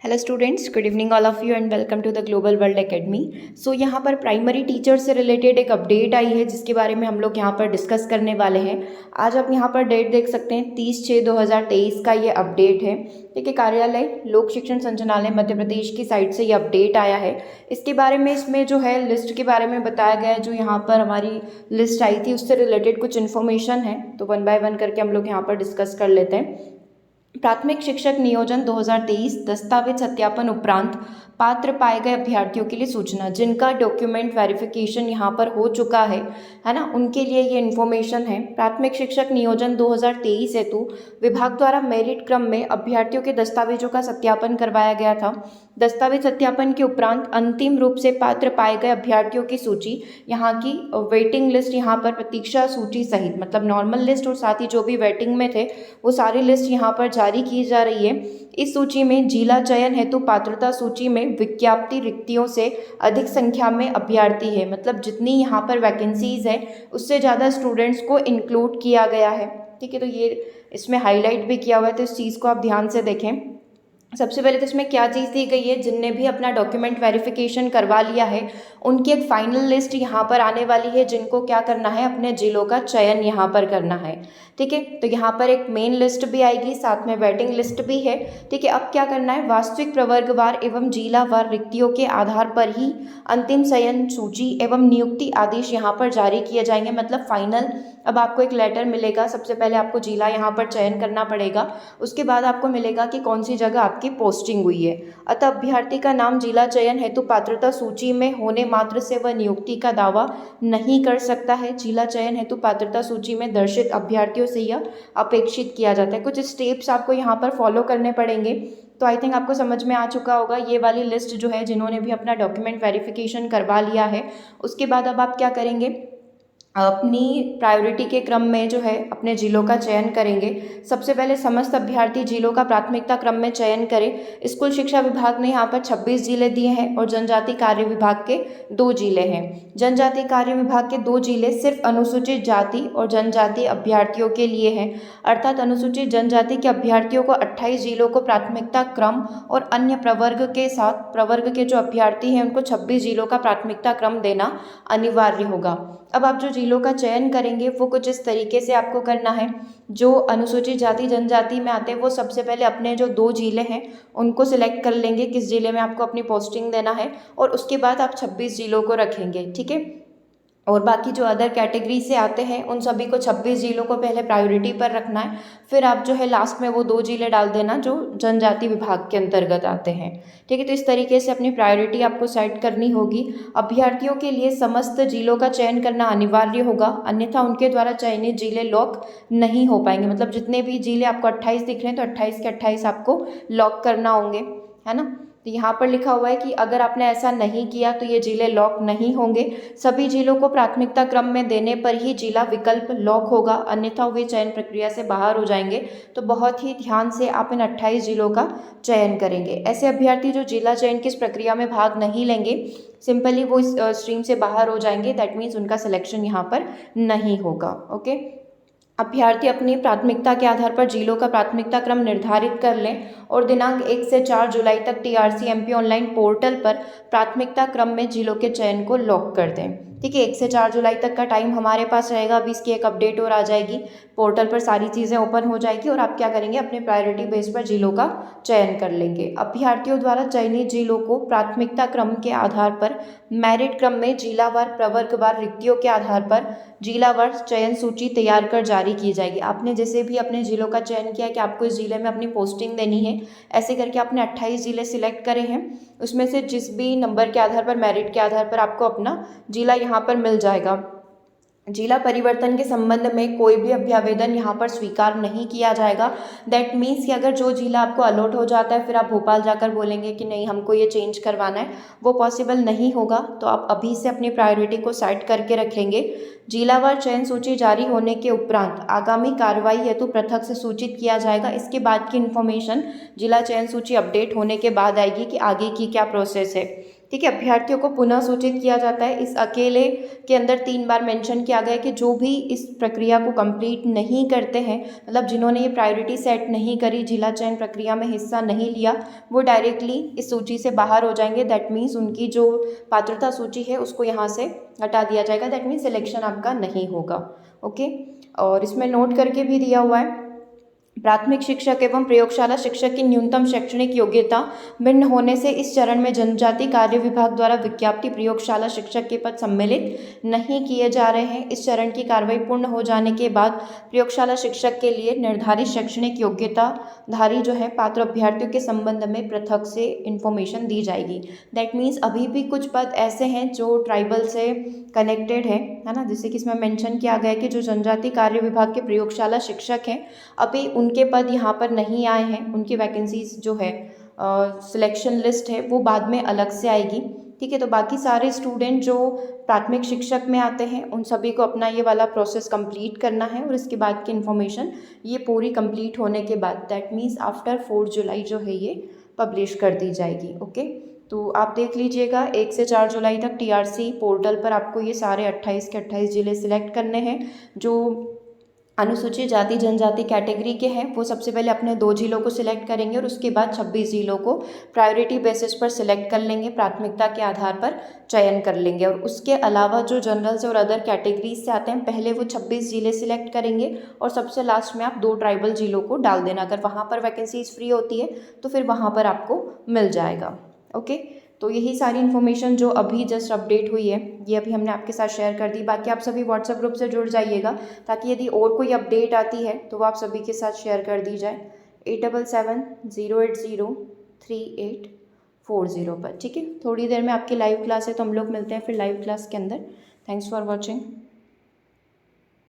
Hello students, good evening all of you and welcome to the global world academy. So यहाँ पर primary teacher से related एक update आई है जिसके बारे में हम लोग यहाँ पर डिस्कस करने वाले हैं। आज आप यहाँ पर डेट देख सकते हैं 30/6/2023 का ये अपडेट है। ठीक है, कार्यालय लोक शिक्षण संचालनालय मध्य प्रदेश की साइड से ये अपडेट आया है। इसके बारे में इसमें जो है लिस्ट के बारे में बताया गया है। जो यहाँ पर हमारी लिस्ट आई थी उससे रिलेटेड कुछ इन्फॉर्मेशन है, तो वन बाय वन करके हम लोग यहाँ पर डिस्कस कर लेते हैं। प्राथमिक शिक्षक नियोजन 2023 दस्तावेज सत्यापन उपरांत पात्र पाए गए अभ्यर्थियों के लिए सूचना, जिनका डॉक्यूमेंट वेरिफिकेशन यहाँ पर हो चुका है ना, उनके लिए ये इन्फॉर्मेशन है। प्राथमिक शिक्षक नियोजन 2023 हेतु विभाग द्वारा मेरिट क्रम में अभ्यर्थियों के दस्तावेजों का सत्यापन करवाया गया था। दस्तावेज सत्यापन के उपरांत अंतिम रूप से पात्र पाए गए अभ्यर्थियों की सूची, यहाँ की वेटिंग लिस्ट, यहाँ पर प्रतीक्षा सूची सहित मतलब नॉर्मल लिस्ट और साथ ही जो भी वेटिंग में थे वो सारी लिस्ट यहाँ पर जारी की जा रही है। इस सूची में जिला चयन हेतु पात्रता सूची में विज्ञप्ति रिक्तियों से अधिक संख्या में अभ्यर्थी है, मतलब जितनी यहाँ पर वैकेंसीज है उससे ज़्यादा स्टूडेंट्स को इंक्लूड किया गया है। ठीक है, तो ये इसमें हाईलाइट भी किया हुआ है, तो इस चीज़ को आप ध्यान से देखें। सबसे पहले तो इसमें क्या चीज़ दी गई है, जिनने भी अपना डॉक्यूमेंट वेरिफिकेशन करवा लिया है उनकी एक फाइनल लिस्ट यहाँ पर आने वाली है, जिनको क्या करना है, अपने जिलों का चयन यहाँ पर करना है। ठीक है, तो यहाँ पर एक मेन लिस्ट भी आएगी, साथ में वेटिंग लिस्ट भी है। ठीक है, अब क्या करना है, वास्तविक प्रवर्गवार एवं जिलावार रिक्तियों के आधार पर ही अंतिम चयन सूची एवं नियुक्ति आदेश यहाँ पर जारी किए जाएंगे। मतलब फाइनल अब आपको एक लेटर मिलेगा, सबसे पहले आपको जिला यहाँ पर चयन करना पड़ेगा, उसके बाद आपको मिलेगा कि कौन सी जगह आपकी पोस्टिंग हुई है। अतः अभ्यर्थी का नाम जिला चयन हेतु पात्रता सूची में होने मात्र से वह नियुक्ति का दावा नहीं कर सकता है। जिला चयन हेतु पात्रता सूची में दर्शित अभ्यर्थियों से यह अपेक्षित किया जाता है। कुछ स्टेप्स आपको यहाँ पर फॉलो करने पड़ेंगे। तो आई थिंक आपको समझ में आ चुका होगा ये वाली लिस्ट जो है, जिन्होंने भी अपना डॉक्यूमेंट वेरिफिकेशन करवा लिया है। उसके बाद अब आप क्या करेंगे, अपनी प्रायोरिटी के क्रम में जो है अपने जिलों का चयन करेंगे। सबसे पहले समस्त अभ्यर्थी जिलों का प्राथमिकता क्रम में चयन करें। स्कूल शिक्षा विभाग ने यहाँ पर 26 जिले दिए हैं और जनजाति कार्य विभाग के 2 जिले हैं। जनजाति कार्य विभाग के 2 जिले सिर्फ अनुसूचित जाति और जनजाति अभ्यर्थियों के लिए हैं, अर्थात अनुसूचित जनजाति के अभ्यर्थियों को 28 जिलों को प्राथमिकता क्रम और अन्य प्रवर्ग के साथ प्रवर्ग के जो अभ्यर्थी हैं उनको 26 जिलों का प्राथमिकता क्रम देना अनिवार्य होगा। अब आप जो जिलों का चयन करेंगे वो कुछ इस तरीके से आपको करना है। जो अनुसूचित जाति जनजाति में आते हैं वो सबसे पहले अपने जो 2 जिले हैं उनको सिलेक्ट कर लेंगे, किस जिले में आपको अपनी पोस्टिंग देना है, और उसके बाद आप 26 जिलों को रखेंगे। ठीक है, और बाकी जो अदर कैटेगरी से आते हैं उन सभी को 26 जिलों को पहले प्रायोरिटी पर रखना है। फिर आप जो है लास्ट में वो 2 जिले डाल देना जो जनजाति विभाग के अंतर्गत आते हैं। ठीक है, तो इस तरीके से अपनी प्रायोरिटी आपको सेट करनी होगी। अभ्यर्थियों के लिए समस्त जिलों का चयन करना अनिवार्य होगा, अन्यथा उनके द्वारा चयनित जिले लॉक नहीं हो पाएंगे। मतलब जितने भी जिले आपको 28 दिख रहे हैं तो 28 के 28 आपको लॉक करना होंगे, है ना। तो यहाँ पर लिखा हुआ है कि अगर आपने ऐसा नहीं किया तो ये जिले लॉक नहीं होंगे। सभी जिलों को प्राथमिकता क्रम में देने पर ही जिला विकल्प लॉक होगा, अन्यथा वे चयन प्रक्रिया से बाहर हो जाएंगे। तो बहुत ही ध्यान से आप इन 28 जिलों का चयन करेंगे। ऐसे अभ्यर्थी जो जिला चयन की इस प्रक्रिया में भाग नहीं लेंगे, सिंपली वो इस स्ट्रीम से बाहर हो जाएंगे। दैट मीन्स उनका सिलेक्शन यहाँ पर नहीं होगा। ओके, अभ्यर्थी अपनी प्राथमिकता के आधार पर जिलों का प्राथमिकता क्रम निर्धारित कर लें और दिनांक 1 से 4 जुलाई तक TRCMP ऑनलाइन पोर्टल पर प्राथमिकता क्रम में जिलों के चयन को लॉक कर दें। ठीक है, 1 से 4 जुलाई तक का टाइम हमारे पास रहेगा। अभी इसकी एक अपडेट और आ जाएगी, पोर्टल पर सारी चीज़ें ओपन हो जाएगी और आप क्या करेंगे, अपने प्रायोरिटी बेस पर जिलों का चयन कर लेंगे। अभ्यर्थियों द्वारा चयनित जिलों को प्राथमिकता क्रम के आधार पर मेरिट क्रम में जिलावार प्रवर्गवार रिक्तियों के आधार पर जिलावार चयन सूची तैयार कर जारी की जाएगी। आपने जैसे भी अपने जिलों का चयन किया कि आपको इस जिले में अपनी पोस्टिंग देनी है, ऐसे करके आपने 28 जिले सिलेक्ट करे हैं, उसमें से जिस भी नंबर के आधार पर, मेरिट के आधार पर आपको अपना जिला यहाँ पर मिल जाएगा। जिला परिवर्तन के संबंध में कोई भी अभ्यावेदन यहाँ पर स्वीकार नहीं किया जाएगा। दैट मीन्स कि अगर जो जिला आपको अलॉट हो जाता है फिर आप भोपाल जाकर बोलेंगे कि नहीं हमको ये चेंज करवाना है, वो पॉसिबल नहीं होगा। तो आप अभी से अपनी प्रायोरिटी को सेट करके रखेंगे। जिलावार चयन सूची जारी होने के उपरांत आगामी कार्रवाई हेतु पृथक से सूचित किया जाएगा। इसके बाद की इन्फॉर्मेशन जिला चयन सूची अपडेट होने के बाद आएगी कि आगे की क्या प्रोसेस है। ठीक है, अभ्यर्थियों को पुनः सूचित किया जाता है। इस अकेले के अंदर 3 बार मेंशन किया गया है कि जो भी इस प्रक्रिया को कंप्लीट नहीं करते हैं, मतलब जिन्होंने ये प्रायोरिटी सेट नहीं करी, जिला चयन प्रक्रिया में हिस्सा नहीं लिया, वो डायरेक्टली इस सूची से बाहर हो जाएंगे। दैट मीन्स उनकी जो पात्रता सूची है उसको यहाँ से हटा दिया जाएगा। दैट मीन्स सिलेक्शन आपका नहीं होगा। ओके, और इसमें नोट करके भी दिया हुआ है, प्राथमिक शिक्षक एवं प्रयोगशाला शिक्षक की न्यूनतम शैक्षणिक योग्यता भिन्न होने से इस चरण में जनजाति कार्य विभाग द्वारा विज्ञप्ति प्रयोगशाला शिक्षक के पद सम्मिलित नहीं किए जा रहे हैं। इस चरण की कार्रवाई पूर्ण हो जाने के बाद प्रयोगशाला शिक्षक के लिए निर्धारित शैक्षणिक योग्यता धारी जो है पात्र अभ्यर्थियों के संबंध में पृथक से इन्फॉर्मेशन दी जाएगी। दैट मीन्स अभी भी कुछ पद ऐसे हैं जो ट्राइबल से कनेक्टेड है ना, जैसे कि इसमें मेंशन किया गया है कि जो जनजाति कार्य विभाग के प्रयोगशाला शिक्षक हैं, अभी उनके पद यहाँ पर नहीं आए हैं। उनकी वैकेंसीज जो है सिलेक्शन लिस्ट है वो बाद में अलग से आएगी। ठीक है, तो बाकी सारे स्टूडेंट जो प्राथमिक शिक्षक में आते हैं उन सभी को अपना ये वाला प्रोसेस कंप्लीट करना है, और इसके बाद की इन्फॉर्मेशन ये पूरी कंप्लीट होने के बाद दैट मीन्स आफ्टर 4 जुलाई जो है ये पब्लिश कर दी जाएगी। ओके, तो आप देख लीजिएगा 1 से 4 जुलाई तक टीआरसी पोर्टल पर आपको ये सारे 28 के 28 जिले सिलेक्ट करने हैं। जो अनुसूचित जाति जनजाति कैटेगरी के हैं वो सबसे पहले अपने 2 जिलों को सिलेक्ट करेंगे और उसके बाद 26 जिलों को प्रायोरिटी बेसिस पर सिलेक्ट कर लेंगे, प्राथमिकता के आधार पर चयन कर लेंगे। और उसके अलावा जो जनरल से और अदर कैटेगरीज से आते हैं, पहले वो 26 जिले सिलेक्ट करेंगे और सबसे लास्ट में आप 2 ट्राइबल जिलों को डाल देना। अगर वहाँ पर वैकेंसीज फ्री होती है तो फिर वहाँ पर आपको मिल जाएगा। ओके, तो यही सारी इन्फॉर्मेशन जो अभी जस्ट अपडेट हुई है ये अभी हमने आपके साथ शेयर कर दी। बाकी आप सभी व्हाट्सएप ग्रुप से जुड़ जाइएगा ताकि यदि और कोई अपडेट आती है तो वो आप सभी के साथ शेयर कर दी जाए 8770803840 पर। ठीक है, थोड़ी देर में आपकी लाइव क्लास है तो हम लोग मिलते हैं फिर लाइव क्लास के अंदर। Thanks for watching.